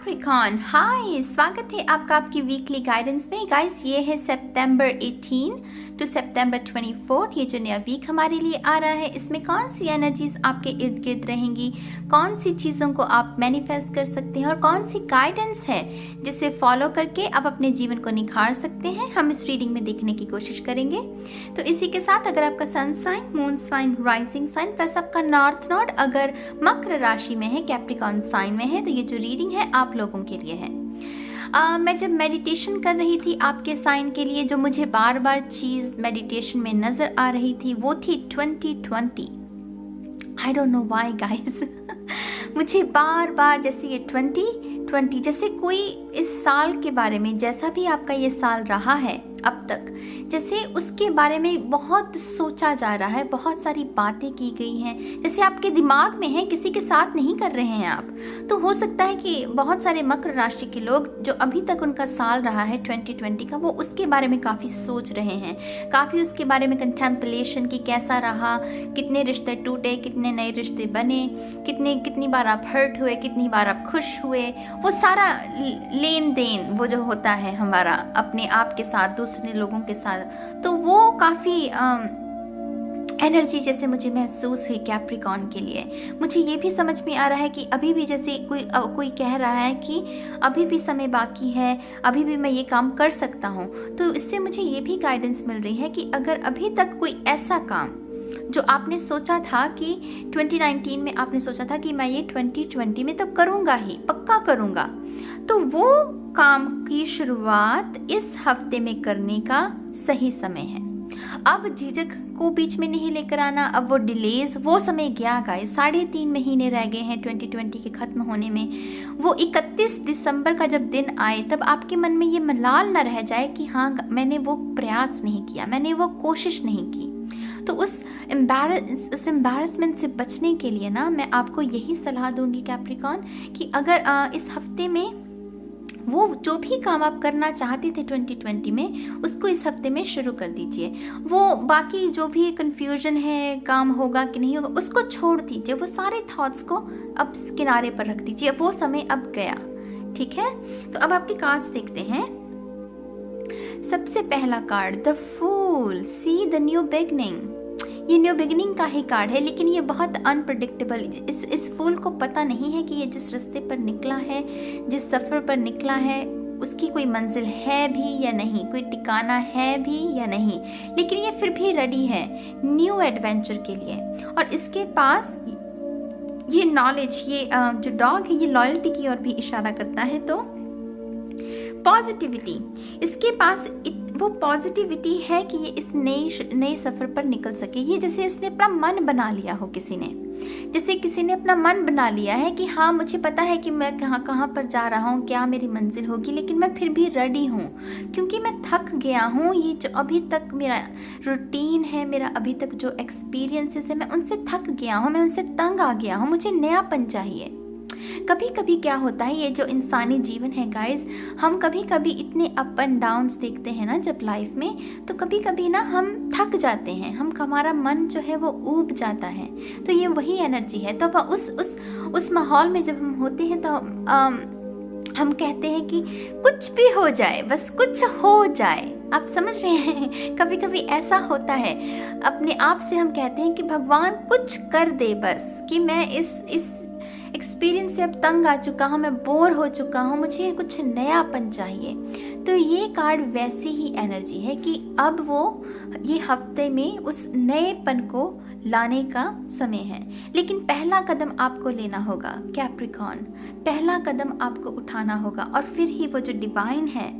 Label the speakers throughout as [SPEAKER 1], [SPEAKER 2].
[SPEAKER 1] Capricorn, हाय, स्वागत है आपका आपकी वीकली गाइडेंस में। गाइस, ये है सितंबर 18 टू सितंबर 24। ये जो नया वीक हमारे लिए आ रहा है, इसमें कौन सी एनर्जीज आपके इर्द गिर्द रहेंगी, कौन सी चीज़ों को आप मैनिफेस्ट कर सकते हैं और कौन सी गाइडेंस है जिसे फॉलो करके आप अपने जीवन को निखार सकते हैं, हम इस रीडिंग में देखने की कोशिश करेंगे। तो इसी के साथ अगर आपका sun sign, moon sign, rising sign plus आपका नॉर्थ नोड अगर मकर राशि में है, कैप्रिकॉर्न साइन में है, तो ये जो रीडिंग है आप लोगों के लिए है। मैं जब मेडिटेशन कर रही थी आपके साइन के लिए, जो मुझे बार बार चीज़ मेडिटेशन में नज़र आ रही थी वो थी 2020। I don't know why guys मुझे बार बार जैसे ये 2020 जैसे कोई इस साल के बारे में, जैसा भी आपका ये साल रहा है अब तक, जैसे उसके बारे में बहुत सोचा जा रहा है, बहुत सारी बातें की गई हैं, जैसे आपके दिमाग में है, किसी के साथ नहीं कर रहे हैं आप। तो हो सकता है कि बहुत सारे मकर राशि के लोग जो अभी तक उनका साल रहा है 2020 का, वो उसके बारे में काफ़ी सोच रहे हैं, काफ़ी उसके बारे में कंटेम्पलेशन की कैसा रहा, कितने रिश्ते टूटे, कितने नए रिश्ते बने, कितनी बार आप हर्ट हुए, कितनी बार आप खुश हुए, वो सारा लेन देन वो जो होता है हमारा अपने आप के साथ, दूसरे लोगों के साथ, तो वो काफ़ी एनर्जी जैसे मुझे महसूस हुई कैप्रिकॉर्न के लिए। मुझे ये भी समझ में आ रहा है कि अभी भी जैसे कोई कह रहा है कि अभी भी समय बाकी है, अभी भी मैं ये काम कर सकता हूँ, तो इससे मुझे ये भी गाइडेंस मिल रही है कि अगर अभी तक कोई ऐसा काम जो आपने सोचा था कि 2019 में आपने सोचा था कि मैं ये 2020 में तो करूँगा ही, पक्का करूँगा, तो वो काम की शुरुआत इस हफ्ते में करने का सही समय है। अब झिझक को बीच में नहीं लेकर आना, अब वो डिलेज, वो समय गया गाइस। 3.5 महीने रह गए हैं 2020 के ख़त्म होने में। वो 31 दिसंबर का जब दिन आए, तब आपके मन में ये मलाल न रह जाए कि हाँ, मैंने वो प्रयास नहीं किया, मैंने वो कोशिश नहीं की। तो उस एम्बैरसमेंट से बचने के लिए ना, मैं आपको यही सलाह दूंगी कैप्रिकॉर्न कि अगर इस हफ्ते में वो जो भी काम आप करना चाहते थे 2020 में, उसको इस हफ्ते में शुरू कर दीजिए। वो बाकी जो भी कंफ्यूजन है, काम होगा कि नहीं होगा, उसको छोड़ दीजिए, वो सारे थॉट्स को अब किनारे पर रख दीजिए, वो समय अब गया। ठीक है, तो अब आपके कार्ड्स देखते हैं। सबसे पहला card, the fool, see the new beginning. ये न्यू बिगिनिंग का ही कार्ड है, लेकिन ये बहुत अनप्रेडिक्टेबल। इस फूल को पता नहीं है कि ये जिस रास्ते पर निकला है, जिस सफ़र पर निकला है, उसकी कोई मंजिल है भी या नहीं, कोई ठिकाना है भी या नहीं, लेकिन ये फिर भी रेडी है न्यू एडवेंचर के लिए। और इसके पास ये नॉलेज, ये जो डॉग है, ये लॉयल्टी की ओर भी इशारा करता है। तो पॉजिटिविटी, इसके पास वो पॉजिटिविटी है कि ये इस नए सफ़र पर निकल सके। ये जैसे इसने अपना मन बना लिया हो, जैसे किसी ने अपना मन बना लिया है कि हाँ, मुझे पता है कि मैं कहाँ पर जा रहा हूँ, क्या मेरी मंजिल होगी, लेकिन मैं फिर भी रेडी हूँ क्योंकि मैं थक गया हूँ। ये जो अभी तक मेरा रूटीन है, मेरा अभी तक जो एक्सपीरियंसेस है, मैं उनसे थक गया हूँ, मैं उनसे तंग आ गया हूँ, मुझे नयापन चाहिए। कभी कभी क्या होता है, ये जो इंसानी जीवन है गाइस, हम कभी कभी इतने अप एंड डाउन्स देखते हैं ना जब लाइफ में, तो कभी कभी ना हम थक जाते हैं, हमारा मन जो है वो ऊब जाता है। तो ये वही एनर्जी है। तो उस माहौल में जब हम होते हैं, तो हम कहते हैं कि कुछ भी हो जाए, बस कुछ हो जाए। आप समझ रहे हैं, कभी कभी ऐसा होता है, अपने आप से हम कहते हैं कि भगवान कुछ कर दे बस, कि मैं इस एक्सपीरियंस से अब तंग आ चुका हूँ, मैं बोर हो चुका हूँ, मुझे कुछ नयापन चाहिए। तो ये कार्ड वैसी ही एनर्जी है कि अब वो ये हफ्ते में उस नएपन को लाने का समय है। लेकिन पहला कदम आपको लेना होगा कैप्रिकॉर्न, पहला कदम आपको उठाना होगा, और फिर ही वो जो डिवाइन है,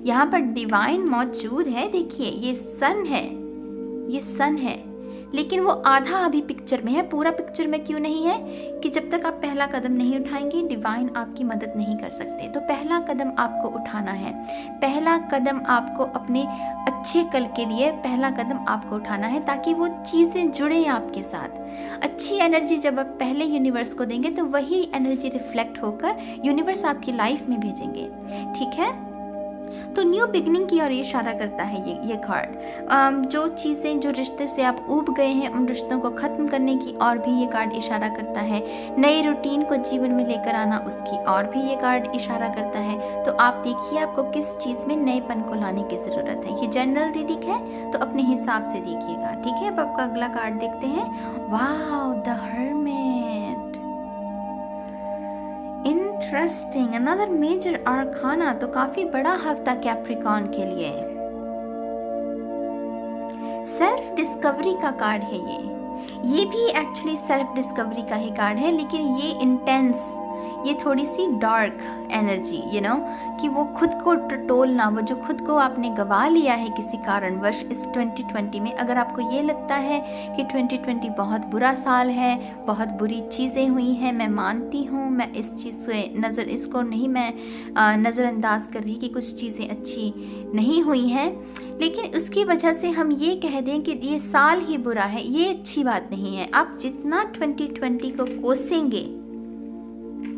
[SPEAKER 1] यहाँ पर डिवाइन मौजूद है। देखिए, ये सन है, लेकिन वो आधा अभी पिक्चर में है, पूरा पिक्चर में क्यों नहीं है, कि जब तक आप पहला कदम नहीं उठाएंगे, डिवाइन आपकी मदद नहीं कर सकते। तो पहला कदम आपको उठाना है, पहला कदम आपको अपने अच्छे कल के लिए पहला कदम आपको उठाना है, ताकि वो चीज़ें जुड़े आपके साथ। अच्छी एनर्जी जब आप पहले यूनिवर्स को देंगे, तो वही एनर्जी रिफ्लेक्ट होकर यूनिवर्स आपकी लाइफ में भेजेंगे। ठीक है, तो न्यू बिगनिंग की ओर इशारा करता है ये कार्ड। जो चीज़ें, जो रिश्ते से आप ऊब गए हैं, उन रिश्तों को ख़त्म करने की और भी ये कार्ड इशारा करता है। नए रूटीन को जीवन में लेकर आना, उसकी और भी ये कार्ड इशारा करता है। तो आप देखिए आपको किस चीज़ में नएपन को लाने की ज़रूरत है। ये जनरल रीडिंग है तो अपने हिसाब से देखिएगा, ठीक है। अब आपका अगला कार्ड देखते हैं। Wow, the hermit, interesting, another major arcana. तो काफी बड़ा हफ्ता कैप्रिकॉर्न के लिए। सेल्फ डिस्कवरी का कार्ड है ये भी एक्चुअली सेल्फ डिस्कवरी का ही कार्ड है, लेकिन ये इंटेंस, ये थोड़ी सी डार्क एनर्जी, कि वो खुद को टटोलना, वो जो खुद को आपने गवा लिया है किसी कारणवश इस 2020 में। अगर आपको ये लगता है कि 2020 बहुत बुरा साल है, बहुत बुरी चीज़ें हुई हैं, मैं मानती हूँ, मैं इस चीज़ से इसको नहीं मैं नज़रअंदाज कर रही कि कुछ चीज़ें अच्छी नहीं हुई हैं, लेकिन उसकी वजह से हम ये कह दें कि ये साल ही बुरा है, ये अच्छी बात नहीं है। आप जितना 2020 को कोसेंगे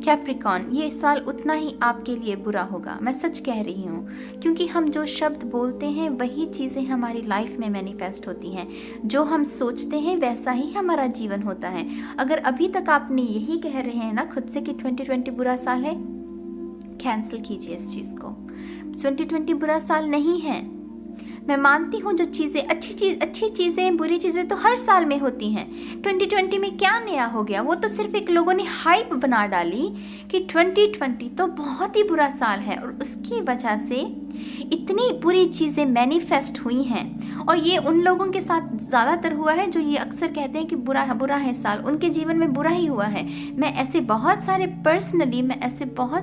[SPEAKER 1] कैप्रिकॉर्न, ये साल उतना ही आपके लिए बुरा होगा। मैं सच कह रही हूँ, क्योंकि हम जो शब्द बोलते हैं वही चीज़ें हमारी लाइफ में मैनिफेस्ट होती हैं। जो हम सोचते हैं वैसा ही हमारा जीवन होता है। अगर अभी तक आपने यही कह रहे हैं ना खुद से कि 2020 बुरा साल है, कैंसिल कीजिए इस चीज़ को। 2020 बुरा साल नहीं है। मैं मानती हूँ जो चीज़ें अच्छी चीज़ें, बुरी चीज़ें तो हर साल में होती हैं। 2020 में क्या नया हो गया? वो तो सिर्फ एक लोगों ने हाइप बना डाली कि 2020 तो बहुत ही बुरा साल है, और उसकी वजह से इतनी बुरी चीज़ें मैनिफेस्ट हुई हैं। और ये उन लोगों के साथ ज़्यादातर हुआ है जो ये अक्सर कहते हैं कि बुरा है साल, उनके जीवन में बुरा ही हुआ है। मैं ऐसे बहुत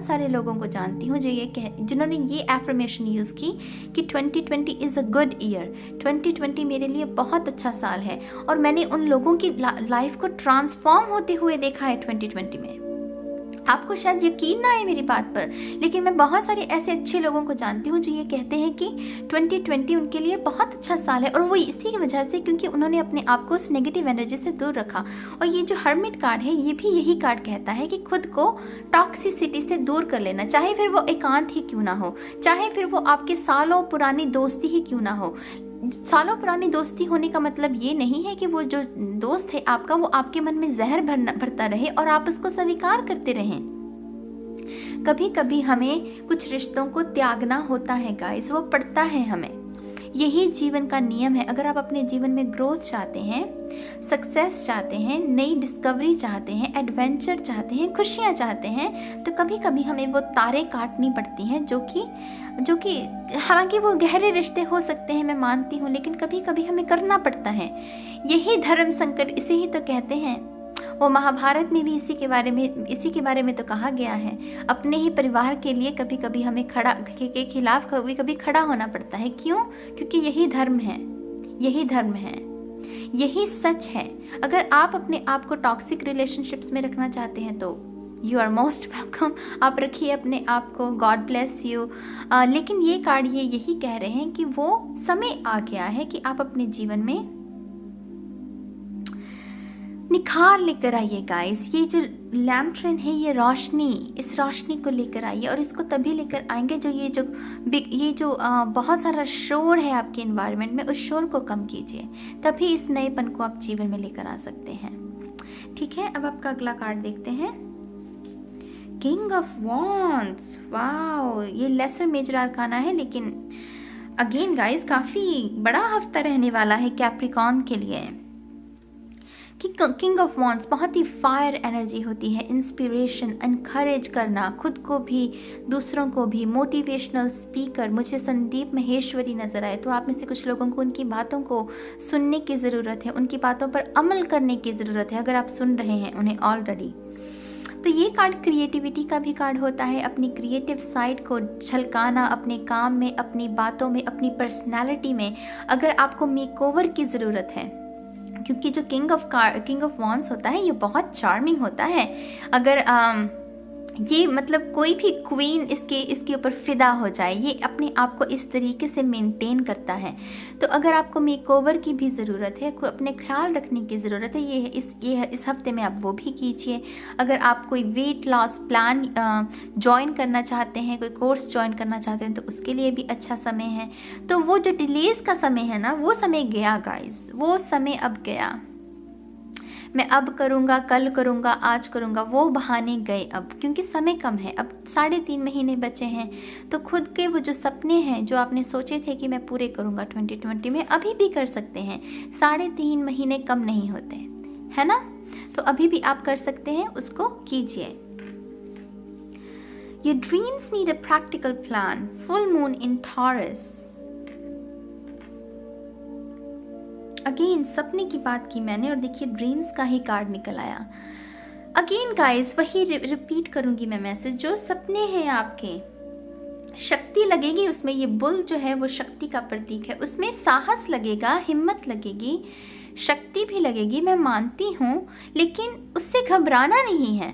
[SPEAKER 1] सारे लोगों को जानती हूँ जिन्होंने ये एफर्मेशन यूज़ की कि 2020 इज़ अ गुड ईयर, 2020 मेरे लिए बहुत अच्छा साल है। और मैंने उन लोगों की लाइफ को ट्रांसफॉर्म होते हुए देखा है 2020 में। आपको शायद यकीन ना आए मेरी बात पर, लेकिन मैं बहुत सारे ऐसे अच्छे लोगों को जानती हूँ जो ये कहते हैं कि 2020 उनके लिए बहुत अच्छा साल है, और वो इसी की वजह से क्योंकि उन्होंने अपने आप को उस नेगेटिव एनर्जी से दूर रखा। और ये जो हर्मिट कार्ड है, ये भी यही कार्ड कहता है कि खुद को टॉक्सिसिटी से दूर कर लेना, चाहे फिर वो एकांत ही क्यों ना हो, चाहे फिर वो आपके सालों पुरानी दोस्ती ही क्यों ना हो। सालों पुरानी दोस्ती होने का मतलब ये नहीं है कि वो जो दोस्त है आपका, वो आपके मन में जहर भरता रहे और आप उसको स्वीकार करते रहें। कभी कभी हमें कुछ रिश्तों को त्यागना होता है गाइस, वो पड़ता है हमें। यही जीवन का नियम है। अगर आप अपने जीवन में ग्रोथ चाहते हैं, सक्सेस चाहते हैं, नई डिस्कवरी चाहते हैं, एडवेंचर चाहते हैं, खुशियाँ चाहते हैं, तो कभी कभी हमें वो तारें काटनी पड़ती हैं, जो कि हालांकि वो गहरे रिश्ते हो सकते हैं, मैं मानती हूँ, लेकिन कभी कभी हमें करना पड़ता है। यही धर्म संकट, इसे ही तो कहते हैं। वो महाभारत में भी इसी के बारे में तो कहा गया है। अपने ही परिवार के लिए कभी कभी हमें के खिलाफ कभी खड़ा होना पड़ता है। क्यों? क्योंकि यही धर्म है, यही सच है। अगर आप अपने आप को टॉक्सिक रिलेशनशिप्स में रखना चाहते हैं तो यू आर मोस्ट वेलकम, आप रखिए अपने आप को, गॉड ब्लेस यू। लेकिन ये कार्ड यही कह रहे हैं कि वो समय आ गया है कि आप अपने जीवन में निखार लेकर आइए गाइस। ये जो लैम्प ट्रेन है, ये रोशनी, इस रोशनी को लेकर आइए, और इसको तभी लेकर आएंगे जो ये जो बहुत सारा शोर है आपके एनवायरनमेंट में, उस शोर को कम कीजिए, तभी इस नएपन को आप जीवन में लेकर आ सकते हैं। ठीक है, अब आपका अगला कार्ड देखते हैं, किंग ऑफ वॉन्ड्स। वाओ, ये लेसर मेजर आर्काना है, लेकिन अगेन गाइस काफी बड़ा हफ्ता रहने वाला है कैप्रिकॉर्न के लिए। किंग ऑफ वॉन्ड्स बहुत ही फायर एनर्जी होती है, इंस्पिरेशन, एनकरेज करना, खुद को भी दूसरों को भी, मोटिवेशनल स्पीकर। मुझे संदीप महेश्वरी नज़र आए, तो आप में से कुछ लोगों को उनकी बातों को सुनने की ज़रूरत है, उनकी बातों पर अमल करने की ज़रूरत है, अगर आप सुन रहे हैं उन्हें ऑलरेडी। तो ये कार्ड क्रिएटिविटी का भी कार्ड होता है, अपनी क्रिएटिव साइड को झलकाना, अपने काम में, अपनी बातों में, अपनी पर्सनैलिटी में। अगर आपको मेकओवर की ज़रूरत है, क्योंकि जो किंग ऑफ वॉन्ड्स होता है ये बहुत चार्मिंग होता है। अगर ये मतलब कोई भी क्वीन इसके ऊपर फिदा हो जाए, ये अपने आप को इस तरीके से मेंटेन करता है। तो अगर आपको मेकओवर की भी ज़रूरत है, कोई अपने ख्याल रखने की ज़रूरत है, ये इस हफ्ते में आप वो भी कीजिए। अगर आप कोई वेट लॉस प्लान ज्वाइन करना चाहते हैं, कोई कोर्स ज्वाइन करना चाहते हैं, तो उसके लिए भी अच्छा समय है। तो वो जो डिलेज़ का समय है ना, वो समय गया गाइस, वो समय अब गया। मैं अब करूँगा, कल करूँगा, आज करूँगा, वो बहाने गए अब, क्योंकि समय कम है। अब 3.5 महीने बचे हैं। तो खुद के वो जो सपने हैं जो आपने सोचे थे कि मैं पूरे करूँगा 2020 में, अभी भी कर सकते हैं। 3.5 महीने कम नहीं होते, है ना? तो अभी भी आप कर सकते हैं, उसको कीजिए। Your dreams need a practical plan. Full moon in Taurus. Again सपने की बात की मैंने, और देखिए ड्रीम्स का ही कार्ड निकल आया। अगेन गाइस वही रिपीट करूंगी मैं मैसेज, जो सपने हैं आपके, शक्ति लगेगी उसमें। ये बुल जो है वो शक्ति का प्रतीक है, उसमें साहस लगेगा, हिम्मत लगेगी, शक्ति भी लगेगी, मैं मानती हूँ, लेकिन उससे घबराना नहीं है।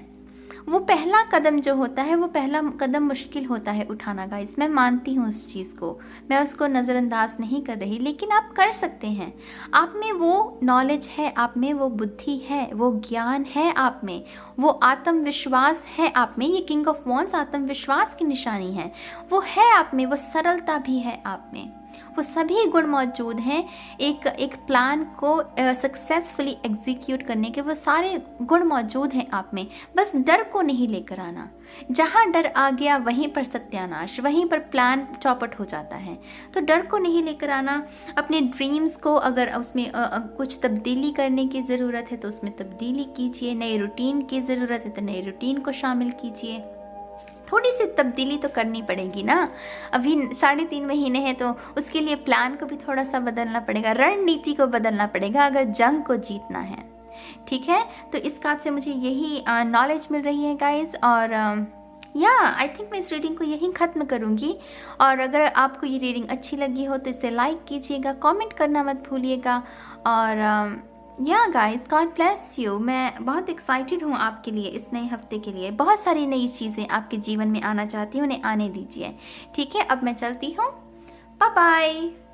[SPEAKER 1] वो पहला कदम जो होता है, वो पहला कदम मुश्किल होता है उठाना गाइस, मैं मानती हूँ उस चीज़ को, मैं उसको नज़रअंदाज नहीं कर रही, लेकिन आप कर सकते हैं। आप में वो नॉलेज है, आप में वो बुद्धि है, वो ज्ञान है आप में, वो आत्मविश्वास है आप में। ये किंग ऑफ वॉन्ड्स आत्मविश्वास की निशानी है, वो है आप में, वो सरलता भी है आप में, वो सभी गुण मौजूद हैं। एक प्लान को सक्सेसफुली एग्जीक्यूट करने के वो सारे गुण मौजूद हैं आप में। बस डर को नहीं लेकर आना, जहाँ डर आ गया वहीं पर सत्यानाश, वहीं पर प्लान चौपट हो जाता है। तो डर को नहीं लेकर आना। अपने ड्रीम्स को अगर उसमें कुछ तब्दीली करने की ज़रूरत है तो उसमें तब्दीली कीजिए, नए रूटीन की ज़रूरत है तो नए रूटीन को शामिल कीजिए। थोड़ी सी तब्दीली तो करनी पड़ेगी ना, अभी 3.5 महीने हैं, तो उसके लिए प्लान को भी थोड़ा सा बदलना पड़ेगा, रणनीति को बदलना पड़ेगा अगर जंग को जीतना है। ठीक है, तो इस बात से मुझे यही नॉलेज मिल रही है गाइज। और आई थिंक मैं इस रीडिंग को यहीं ख़त्म करूँगी। और अगर आपको ये रीडिंग अच्छी लगी हो तो इसे लाइक कीजिएगा, कमेंट करना मत भूलिएगा। और गाइज, गॉड ब्लेस यू। मैं बहुत एक्साइटेड हूँ आपके लिए, इस नए हफ्ते के लिए। बहुत सारी नई चीज़ें आपके जीवन में आना चाहती हूँ, उन्हें आने दीजिए। ठीक है, अब मैं चलती हूँ, बाय बाय।